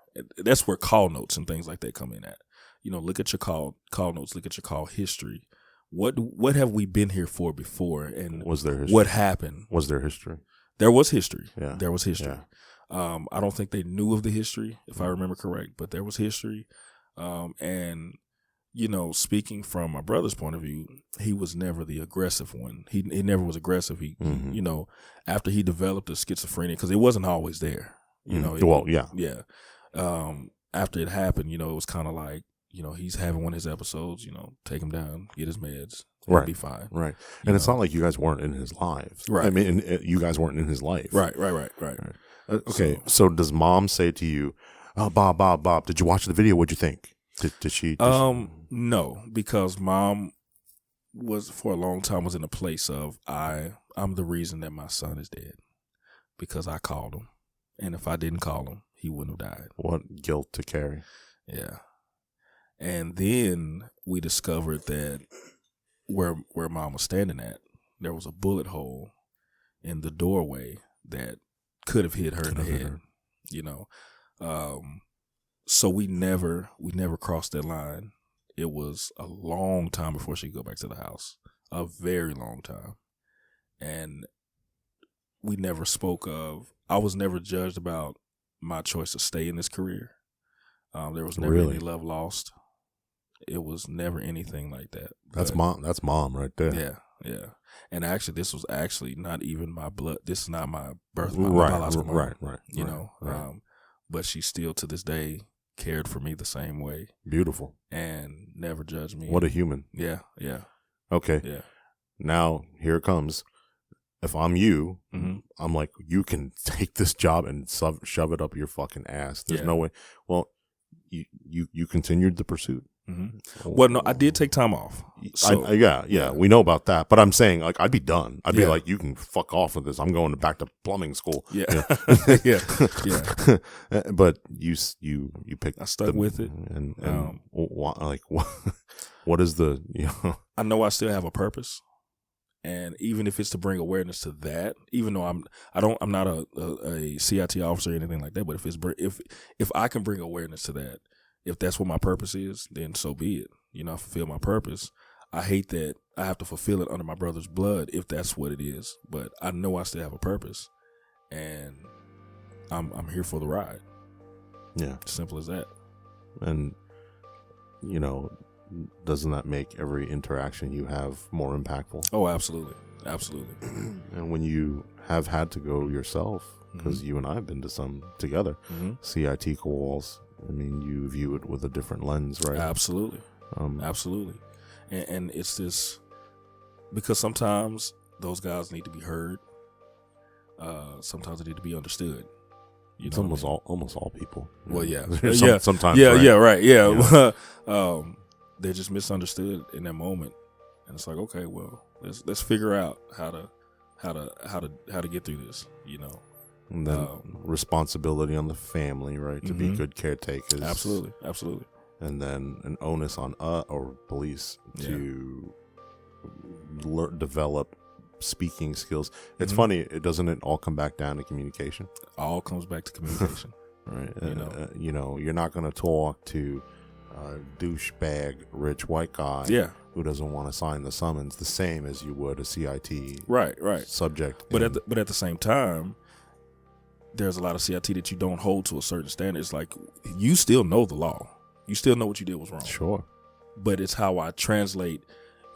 call notes and things like that come in at. Look at your call notes, look at your call history. What have we been here for before? And was there history? What happened? Was there history? There was history. Yeah. There was history. Yeah. I don't think they knew of the history, if I remember correct, but there was history. And speaking from my brother's point of view, he was never the aggressive one. He never was aggressive. He, after he developed the schizophrenia, because it wasn't always there. Yeah. After it happened, it was kind of like, he's having one of his episodes. Take him down, get his meds, right, be fine. Right. And it's not like you guys weren't in his lives. Right. I mean, you guys weren't in his life. Right. Okay. So does mom say to you, "Oh, Bob, did you watch the video? What'd you think?" Did she? No, because mom was for a long time was in a place of I'm the reason that my son is dead because I called him, and if I didn't call him, he wouldn't have died. What guilt to carry. Yeah. And then we discovered that where mom was standing at, there was a bullet hole in the doorway that could have hit her in the head. So we never crossed that line. It was a long time before she could go back to the house, a very long time. And we never spoke of, I was never judged about my choice to stay in this career. There was never any love lost. It was never anything like that. That's mom right there. Yeah. And actually, this was actually not even my blood. This is not my birth. Right. But she still to this day cared for me the same way. Beautiful. And never judged me. What a human. Yeah. Okay. Yeah. Now, here it comes. If I'm you, I'm like, you can take this job and shove it up your fucking ass. There's no way. Well, you continued the pursuit. Well, no, I did take time off. So, we know about that. But I'm saying, like, I'd be done. I'd be like, you can fuck off with this. I'm going back to plumbing school. Yeah. But you picked. I stuck with it. And what is the, I know I still have a purpose. And even if it's to bring awareness to that, even though I'm not a CIT officer or anything like that, but if I can bring awareness to that, if that's what my purpose is, then so be it. I fulfill my purpose. I hate that I have to fulfill it under my brother's blood if that's what it is. But I know I still have a purpose, and I'm here for the ride. Yeah, simple as that. And doesn't that make every interaction you have more impactful? Oh, absolutely. And when you have had to go yourself, because you and I have been to some together, CIT calls, I mean, you view it with a different lens, right? Absolutely. Absolutely. And it's this, because sometimes those guys need to be heard. Sometimes they need to be understood. It's almost all people. Well, yeah. Sometimes. Yeah, right. Yeah. They're just misunderstood in that moment. And it's like, okay, well, let's figure out how to get through this, And then responsibility on the family, right? To be good caretakers. Absolutely. And then an onus on or police to develop speaking skills. It's funny, doesn't it all come back down to communication? All comes back to communication. Right. You're not going to talk to a douchebag rich white guy who doesn't want to sign the summons the same as you would a CIT right subject. But at the same time, there's a lot of CIT that you don't hold to a certain standard. It's like, you still know the law. You still know what you did was wrong. Sure. But it's how I translate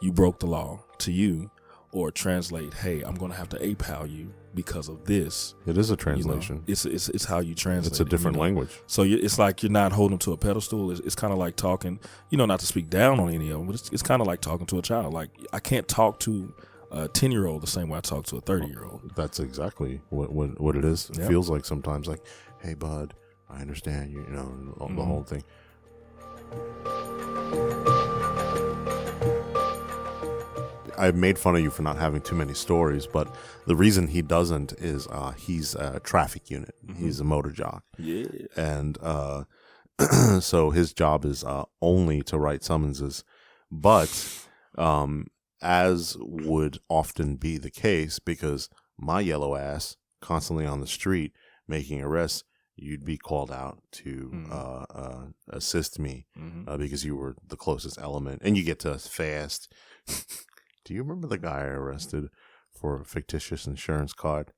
you broke the law to you, or translate, hey, I'm going to have to APAL you because of this. It is a translation. It's how you translate. It's a different language. So it's like you're not holding them to a pedestal. It's kind of like talking, not to speak down on any of them, but it's kind of like talking to a child. Like, I can't talk to a 10-year-old the same way I talk to a 30-year-old. That's exactly what it is. It feels like sometimes, like, hey, bud, I understand you, you know, the whole thing. I've made fun of you for not having too many stories, but the reason he doesn't is he's a traffic unit. He's a motor jock. Yeah. And so his job is only to write summonses. But as would often be the case, because my yellow ass constantly on the street making arrests, you'd be called out to assist me because you were the closest element. And you get to us fast. Do you remember the guy I arrested for a fictitious insurance card?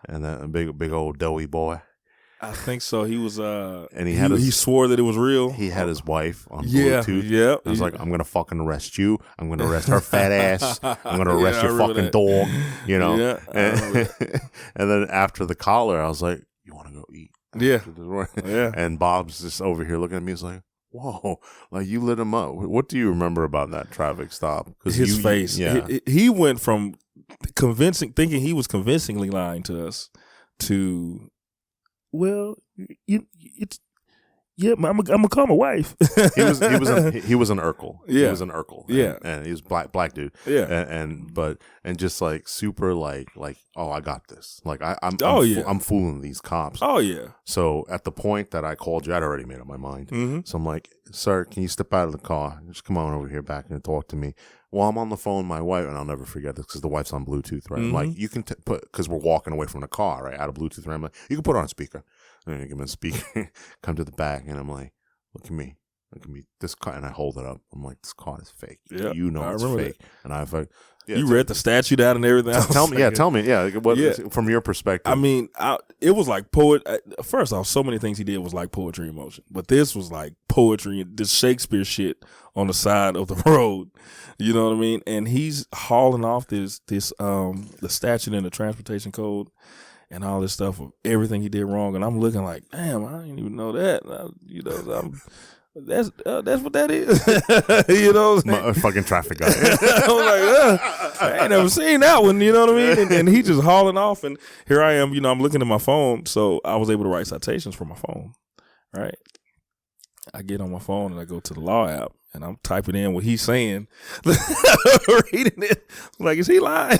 And that big old doughy boy? I think so. He was and he swore that it was real. He had his wife on Bluetooth. Yeah. I was like, I'm gonna fucking arrest you. I'm gonna arrest her fat ass. I'm gonna arrest your fucking dog. You know. Yeah, and then after the collar, I was like, you want to go eat? Yeah. And Bob's just over here looking at me. He's like, whoa, like you lit him up. What do you remember about that traffic stop? His face. Yeah. He went from thinking he was convincingly lying to us to, well, I'm gonna call my wife. he was an Urkel. Yeah. He was an Urkel. Yeah. And he was black dude. Yeah. And just like super like oh, I got this. Like I'm fooling these cops. Oh yeah. So at the point that I called you, I'd already made up my mind. So I'm like, sir, can you step out of the car? Just come on over here back and talk to me. Well, I'm on the phone with my wife, and I'll never forget this because the wife's on Bluetooth, right? I'm like, you can put, because we're walking away from the car, right? Out of Bluetooth, right? I'm like, you can put it on speaker. And I give him a speaker, come to the back, and I'm like, look at me. This car, and I hold it up. I'm like, this car is fake. Yeah, you know it's fake. That. And I've like, you read the statute out and everything. Tell me. From your perspective. I mean, it was like first off, so many things he did was like poetry in motion, but this was like poetry, this Shakespeare shit on the side of the road. You know what I mean? And he's hauling off the statute and the transportation code and all this stuff of everything he did wrong, and I'm looking like, damn, I didn't even know that. That's what that is. You know what I'm saying? Fucking traffic guy. I'm like, I ain't never seen that one, you know what I mean? And he just hauling off, and here I am, I'm looking at my phone, so I was able to write citations from my phone, right? I get on my phone and I go to the law app and I'm typing in what he's saying, reading it. I'm like, is he lying?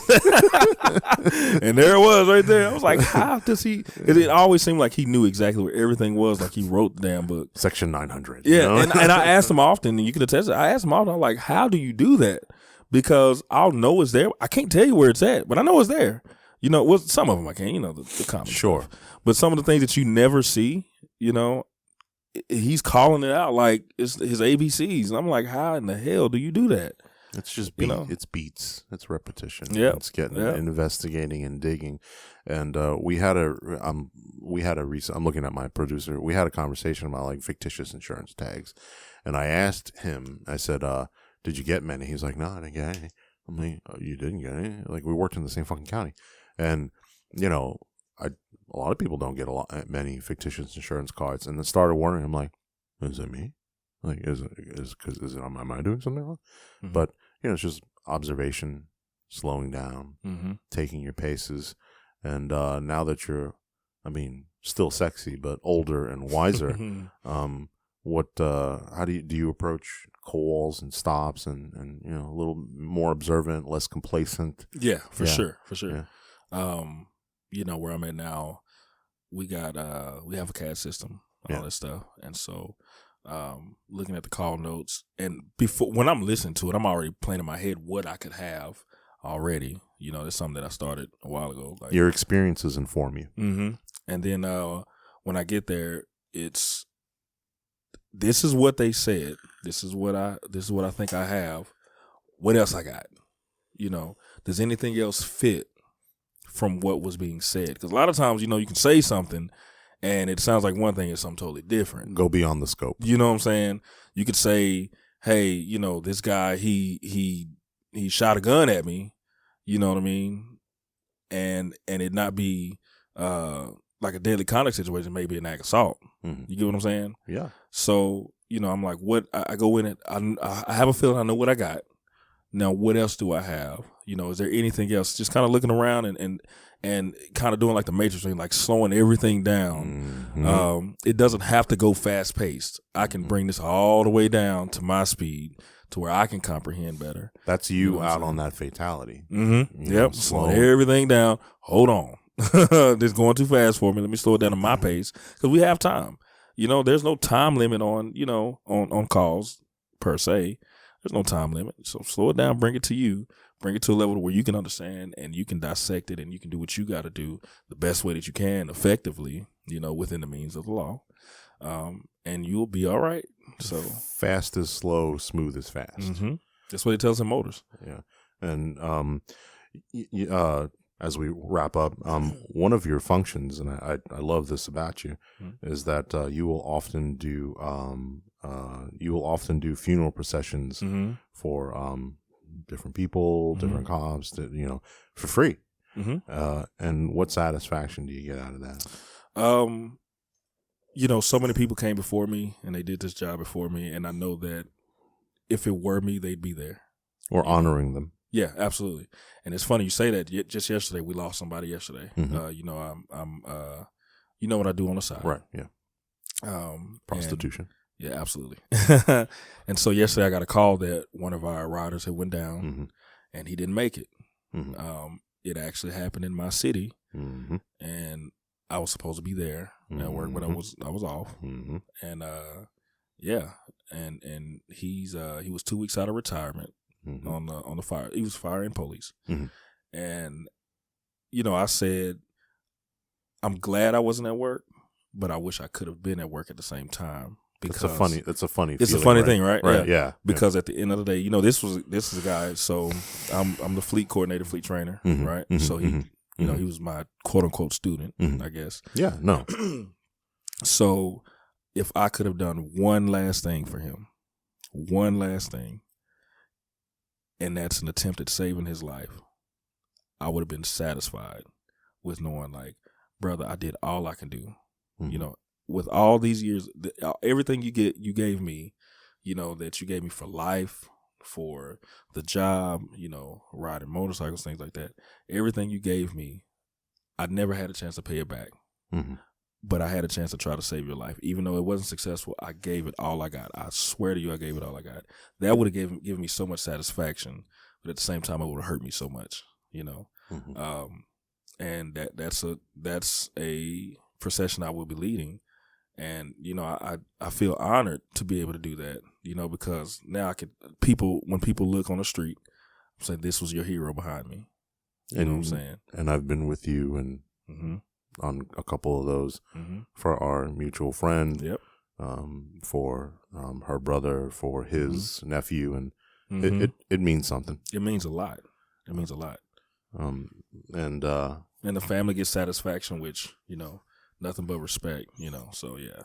And there it was right there. I was like, how does he? It always seemed like he knew exactly where everything was, like he wrote the damn book. Section 900. Yeah, you know? and I asked him often, and you can attest it, I asked him often, I'm like, how do you do that? Because I'll know it's there. I can't tell you where it's at, but I know it's there. Some of them I can, the common Sure. stuff. But some of the things that you never see, he's calling it out like it's his ABCs. And I'm like, how in the hell do you do that? It's just it's beats. It's repetition. Yeah. It's getting investigating and digging. And we had a recent, I'm looking at my producer. We had a conversation about like fictitious insurance tags. And I asked him, I said, did you get many? He's like, no, I didn't get any. I'm like, oh, you didn't get any? Like we worked in the same fucking county. And, a lot of people don't get many fictitious insurance cards, and then started wondering. I'm like, is it me? Like, am I doing something wrong? Mm-hmm. But it's just observation, slowing down, taking your paces, and now that you're, still sexy but older and wiser, how do you approach calls and stops and a little more observant, less complacent? Yeah, for sure. Yeah. Where I'm at now, we have a CAD system, all that stuff. And so looking at the call notes, and when I'm listening to it, I'm already playing in my head what I could have already. It's something that I started a while ago. Like, your experiences inform you. Mm-hmm. And then when I get there, this is what they said. This is what I think I have. What else I got? Does anything else fit from what was being said? Because a lot of times, you can say something and it sounds like one thing is something totally different. Go beyond the scope. You know what I'm saying? You could say, hey, this guy, he shot a gun at me, you know what I mean? And it not be like a deadly conduct situation, maybe an act of assault. Mm-hmm. You get what I'm saying? Yeah. So, I'm like, what I go in it, I have a feeling I know what I got. Now, what else do I have Is there anything else? Just kind of looking around and kind of doing like the Matrix thing, like slowing everything down. Mm-hmm. It doesn't have to go fast paced. I can bring this all the way down to my speed to where I can comprehend better. That's you out on that fatality. Mm-hmm. Yep. Slowing everything down. Hold on. This going too fast for me. Let me slow it down to my pace because we have time. There's no time limit on, on calls per se. There's no time limit. So slow it down, bring it to you, bring it to a level where you can understand and you can dissect it and you can do what you got to do the best way that you can effectively, within the means of the law. And you'll be all right. So fast is slow, smooth is fast. Mm-hmm. That's what it tells in Motors. Yeah. And as we wrap up, one of your functions, and I love this about you, is that you will often do funeral processions for different people, different cops, for free. And what satisfaction do you get out of that? So many people came before me and they did this job before me, and I know that if it were me, they'd be there. Or honoring them. Yeah, absolutely. And it's funny you say that. Just yesterday, we lost somebody yesterday. I'm you know what I do on the side, right? Yeah. Prostitution. Yeah, absolutely. And so yesterday, I got a call that one of our riders had went down, and he didn't make it. It actually happened in my city, and I was supposed to be there at work, but I was off, and and he was 2 weeks out of retirement. On the fire. He was fire and police. And, I said, I'm glad I wasn't at work, but I wish I could have been at work at the same time. Because it's a funny it's feeling, a funny thing, right? Right. Yeah. Because at the end of the day, this is a guy. So I'm the fleet coordinator, fleet trainer, right? So he, he was my quote unquote student, I guess. Yeah. No. So if I could have done one last thing for him, and that's an attempt at saving his life, I would have been satisfied with knowing, like, brother, I did all I can do. With all these years, everything you gave me, that you gave me for life, for the job, riding motorcycles, things like that. Everything you gave me, I never had a chance to pay it back. But I had a chance to try to save your life. Even though it wasn't successful, I gave it all I got. I swear to you, I gave it all I got. That would have given me so much satisfaction, but at the same time, it would have hurt me so much, And that's a procession I will be leading. And, I feel honored to be able to do that, because now when people look on the street, I'm saying, this was your hero behind me. You know what I'm saying? And I've been with you and on a couple of those for our mutual friend, for her brother, for his nephew, and it means something. It means a lot. And the family gets satisfaction, which nothing but respect. So yeah.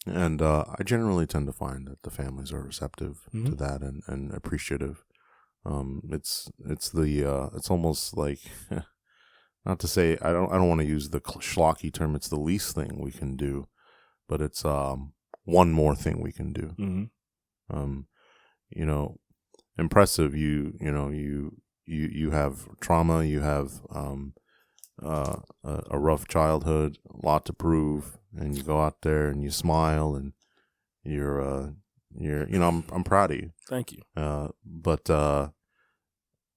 And I generally tend to find that the families are receptive to that and appreciative. It's almost like. Not to say I don't want to use the schlocky term. It's the least thing we can do, but it's one more thing we can do. Impressive. You have trauma. You have a rough childhood, a lot to prove, and you go out there and you smile and you're I'm proud of you. Thank you. But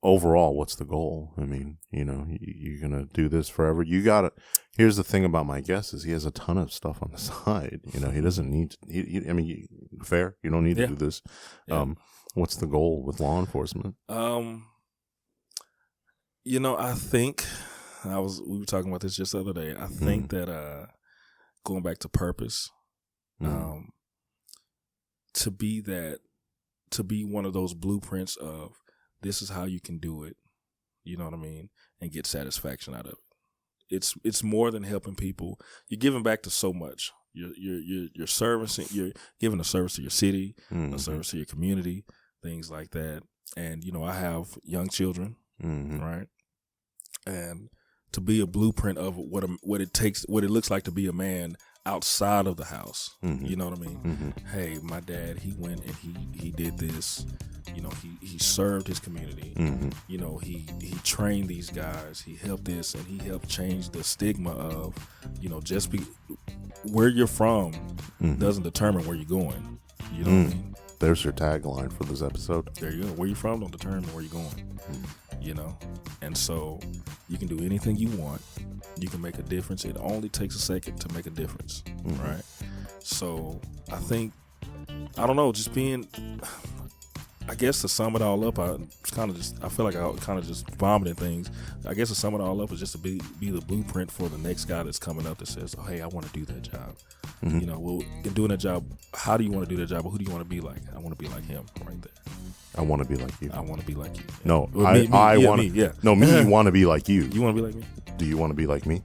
overall, what's the goal? I mean, you're going to do this forever. Here's the thing about my guest is he has a ton of stuff on the side. He doesn't need to, fair. You don't need to do this. Yeah. What's the goal with law enforcement? I think we were talking about this just the other day. I think that, going back to purpose, to be one of those blueprints of, this is how you can do it, you know what I mean, and get satisfaction out of it. It's more than helping people. You're giving back to so much. You're servicing. You're giving a service to your city, a service to your community, things like that. And I have young children, right? And to be a blueprint of what it looks like to be a man outside of the house. Mm-hmm. You know what I mean? Mm-hmm. Hey, my dad, he went and he did this. You know, he served his community. Mm-hmm. You know, he trained these guys. He helped this, and he helped change the stigma of, you know, where you're from doesn't determine where you're going. You know what I mean? There's your tagline for this episode. There you go. Where you're from don't determine where you're going. You know? And so you can do anything you want. You can make a difference. It only takes a second to make a difference. Right? So I think, I don't know, just being, I guess to sum it all up, I feel like I kind of just vomiting things. I guess to sum it all up is just to be the blueprint for the next guy that's coming up that says, oh, hey, I want to do that job. You know, well, in doing that job, how do you want to do that job? Or who do you want to be like? I want to be like him right there. I want to be like you. I want to be like you. No, Well, I want to. Yeah. No, me want to be like you. You want to be like me? Do you want to be like me?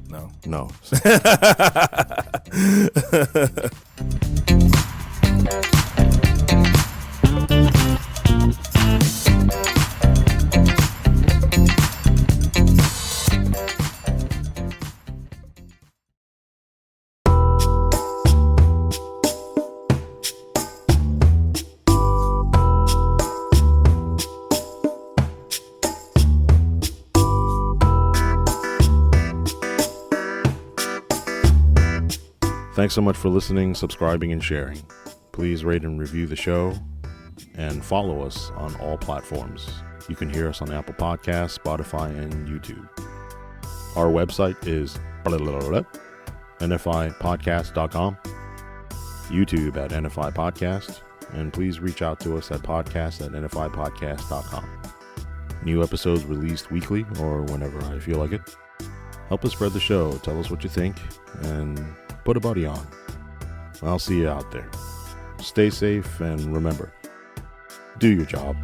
No. No. Thanks so much for listening, subscribing, and sharing. Please rate and review the show and follow us on all platforms. You can hear us on Apple Podcasts, Spotify, and YouTube. Our website is nfipodcast.com, YouTube at NFI Podcast, and please reach out to us at podcast@nfipodcast.com. New episodes released weekly or whenever I feel like it. Help us spread the show, tell us what you think, and put a buddy on. I'll see you out there. Stay safe and remember, do your job.